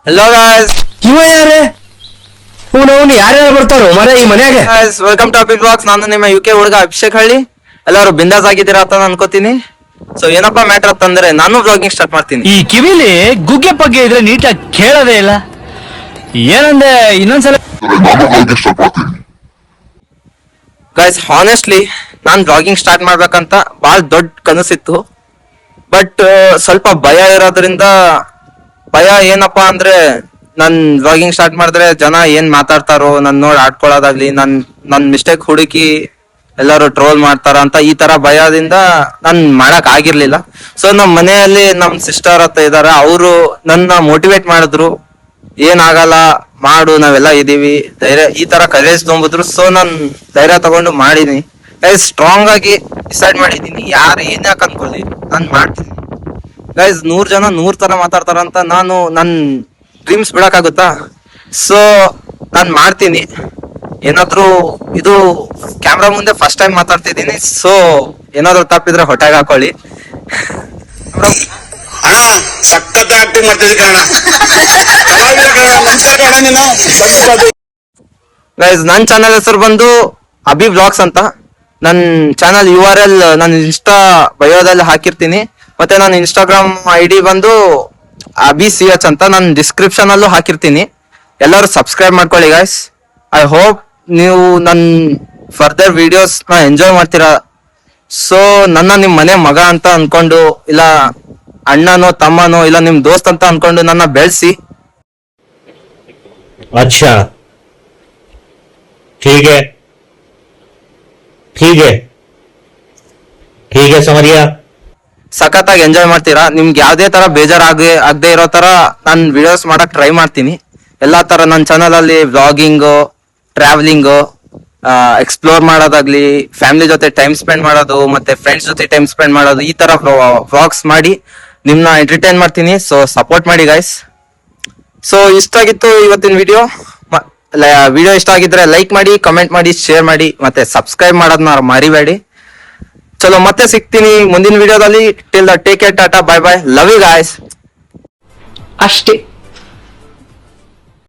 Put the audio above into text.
Hello guys, ಇವ ಯಾರೇ ಅವನು ಯಾರ್ಯಾರು ಬರ್ತಾರೋ ಮರ ಈ ಮನ್ಯಾಗ? ವೆಲ್ಕಮ್ ಟು ಅಪಿ ಬ್ಲಾಗ್ಸ್. ನಾನು ನಿಮ್ಮ ಯುಕೆ ಹುಡುಗ ಅಭಿಷೇಕ್ ಹಳ್ಳಿ. ಎಲ್ಲರೂ ಬಿಂದಾಸ್ ಆಗಿದ್ದೀರಾ ಅಂತ ಅನ್ಕೋತೀನಿ. ಸೊ ಏನಪ್ಪಾ ಮ್ಯಾಟರ್ ಅಂತಂದ್ರೆ, ನಾನು ಬ್ಲಾಗಿಂಗ್ ಸ್ಟಾರ್ಟ್ ಮಾಡ್ತೀನಿ. ಈ ಕಿವಿಲಿ ಗುಗ್ಗೆ ಪಗ್ಗೆ ಇದ್ರೆ ನೀಟಾಗಿ ಕೇಳೋದೇ ಇಲ್ಲ. ಏನಂದೆ ಇನ್ನೊಂದ್ಸಲ ಗೈಸ್, ಹಾನೆಸ್ಟ್ಲಿ ನಾನ್ ಬ್ಲಾಗಿಂಗ್ ಸ್ಟಾರ್ಟ್ ಮಾಡ್ಬೇಕಂತ ಬಹಳ ದೊಡ್ಡ ಕನಸಿತ್ತು. ಬಟ್ ಸ್ವಲ್ಪ ಭಯ ಇರೋದ್ರಿಂದ, ಭಯ ಏನಪ್ಪಾ ಅಂದ್ರೆ, ನನ್ ಬ್ಲಾಗಿಂಗ್ ಸ್ಟಾರ್ಟ್ ಮಾಡಿದ್ರೆ ಜನ ಏನ್ ಮಾತಾಡ್ತಾರೋ, ನನ್ ನೋಡಿ ಆಡ್ಕೊಳ್ಳೋದಾಗ್ಲಿ, ನನ್ ಮಿಸ್ಟೇಕ್ ಹುಡುಕಿ ಎಲ್ಲರೂ ಟ್ರೋಲ್ ಮಾಡ್ತಾರ ಅಂತ ಈ ತರ ಭಯದಿಂದ ನಾನ್ ಮಾಡಕ್ ಆಗಿರ್ಲಿಲ್ಲ. ಸೊ ನಮ್ ಮನೆಯಲ್ಲಿ ನಮ್ ಸಿಸ್ಟರ್ ಅಂತ ಇದಾರೆ, ಅವರು ನನ್ನ ಮೋಟಿವೇಟ್ ಮಾಡಿದ್ರು. ಏನಾಗಲ್ಲ, ಮಾಡು, ನಾವೆಲ್ಲ ಇದೀವಿ, ಧೈರ್ಯ, ಈ ತರ ಕರೇಜ್ ತೊಗೊಂಬಿದ್ರು. ಸೊ ನಾನ್ ಧೈರ್ಯ ತಗೊಂಡು ಮಾಡಿದೀನಿ. ಗೈಸ್, ಸ್ಟ್ರಾಂಗ್ ಆಗಿ ಡಿಸೈಡ್ ಮಾಡಿದೀನಿ, ಯಾರು ಏನ್ ಯಾಕೆ ಅನ್ಕೊಳ್ಳಿ, ನಾನ್ ಮಾಡ್ತೀನಿ. ಗೈಸ್, 100 ಜನ 100 ತರ ಮಾತಾಡ್ತಾರಂತ ನಾನು ನನ್ ಡ್ರೀಮ್ಸ್ ಬಿಡಕ್ಕಾಗುತ್ತಾ? ಸೊ ನಾನ್ ಮಾಡ್ತೀನಿ. ಏನಾದ್ರು ಇದು ಕ್ಯಾಮ್ರಾ ಮುಂದೆ ಫಸ್ಟ್ ಟೈಮ್ ಮಾತಾಡ್ತಿದ್ದೀನಿ. ಸೊ ಏನಾದ್ರು ತಪ್ಪಿದ್ರೆ ಹೊಟ್ಟೆಗೆ ಹಾಕೊಳ್ಳಿ. ಅಣ್ಣ ಸಖತ್ ಆಕ್ಟಿಂಗ್ ಮಾಡ್ತಿದ್ದೆ ಕಣ. ಗೈಸ್, ನನ್ ಚಾನಲ್ ಹೆಸರು ಬಂದು ಅಭಿ ಬ್ಲಾಗ್ಸ್ ಅಂತ. ನನ್ ಚಾನಲ್ URL ನಾನು ಇನ್ಸ್ಟಾ ಬಯೋದಲ್ಲಿ ಹಾಕಿರ್ತೀನಿ. ಮತ್ತೆ ನನ್ನ ಇನ್ಸ್ಟಾಗ್ರಾಮ್ ID ಬಂದು ಅಭಿCH ಅಂತ ನಾನು ಡಿಸ್ಕ್ರಿಪ್ಷನ್ ಅಲ್ಲೂ ಹಾಕಿರ್ತೀನಿ. ಎಲ್ಲರೂ ಸಬ್ಸ್ಕ್ರೈಬ್ ಮಾಡ್ಕೊಳ್ಳಿ ಗೈಸ್. ಐ ಹೋಪ್ ನೀವು ನನ್ ಫರ್ದರ್ ವಿಡಿಯೋಸ್ ನ ಎಂಜಾಯ್ ಮಾಡ್ತೀರಾ. ಸೊ ನನ್ನ ನಿಮ್ ಮನೆ ಮಗ ಅಂತ ಅನ್ಕೊಂಡು, ಇಲ್ಲ ಅಣ್ಣನೋ ತಮ್ಮನೋ, ಇಲ್ಲ ನಿಮ್ ದೋಸ್ತ್ ಅಂತ ಅನ್ಕೊಂಡು ನನ್ನ ಬೆಳೆಸಿ. अच्छा ठीक है ठीक है ठीक है समझ गया. ಸಖತ್ತಾಗಿ ಎಂಜಾಯ್ ಮಾಡ್ತೀರಾ. ನಿಮ್ಗೆ ಯಾವ್ದೇ ತರ ಆಗದೆ ಇರೋ ತರ ನಾನು ವಿಡಿಯೋಸ್ ಮಾಡಕ್ ಟ್ರೈ ಮಾಡ್ತೀನಿ. ಎಲ್ಲಾ ತರ ನನ್ನ ಚಾನಲ್ ಅಲ್ಲಿ ವ್ಲಾಗಿಂಗು, ಟ್ರಾವೆಲಿಂಗು, ಎಕ್ಸ್ಪ್ಲೋರ್ ಮಾಡೋದಾಗ್ಲಿ, ಫ್ಯಾಮಿಲಿ ಜೊತೆ ಟೈಮ್ ಸ್ಪೆಂಡ್ ಮಾಡೋದು, ಮತ್ತೆ ಫ್ರೆಂಡ್ಸ್ ಜೊತೆ ಟೈಮ್ ಸ್ಪೆಂಡ್ ಮಾಡೋದು, ಈ ತರ ವ್ಲಾಗ್ಸ್ ಮಾಡಿ ನಿಮ್ನ ಎಂಟರ್ಟೈನ್ ಮಾಡ್ತೀನಿ. ಸೊ ಸಪೋರ್ಟ್ ಮಾಡಿ ಗೈಸ್. ಸೊ ಇಷ್ಟ ಆಗಿತ್ತು ಇವತ್ತಿನ ವಿಡಿಯೋ. ವಿಡಿಯೋ ಇಷ್ಟ ಆಗಿದ್ರೆ ಲೈಕ್ ಮಾಡಿ, ಕಮೆಂಟ್ ಮಾಡಿ, ಶೇರ್ ಮಾಡಿ, ಮತ್ತೆ ಸಬ್ಸ್ಕ್ರೈಬ್ ಮಾಡೋದನ್ನ ಮರಿಬೇಡಿ. ಚಲೋ, ಮತ್ತೆ ಸಿಗ್ತೀನಿ ಮುಂದಿನ ವಿಡಿಯೋದಲ್ಲಿ. Till the take care, tata, bye bye, love you guys. ಅಷ್ಟೇ.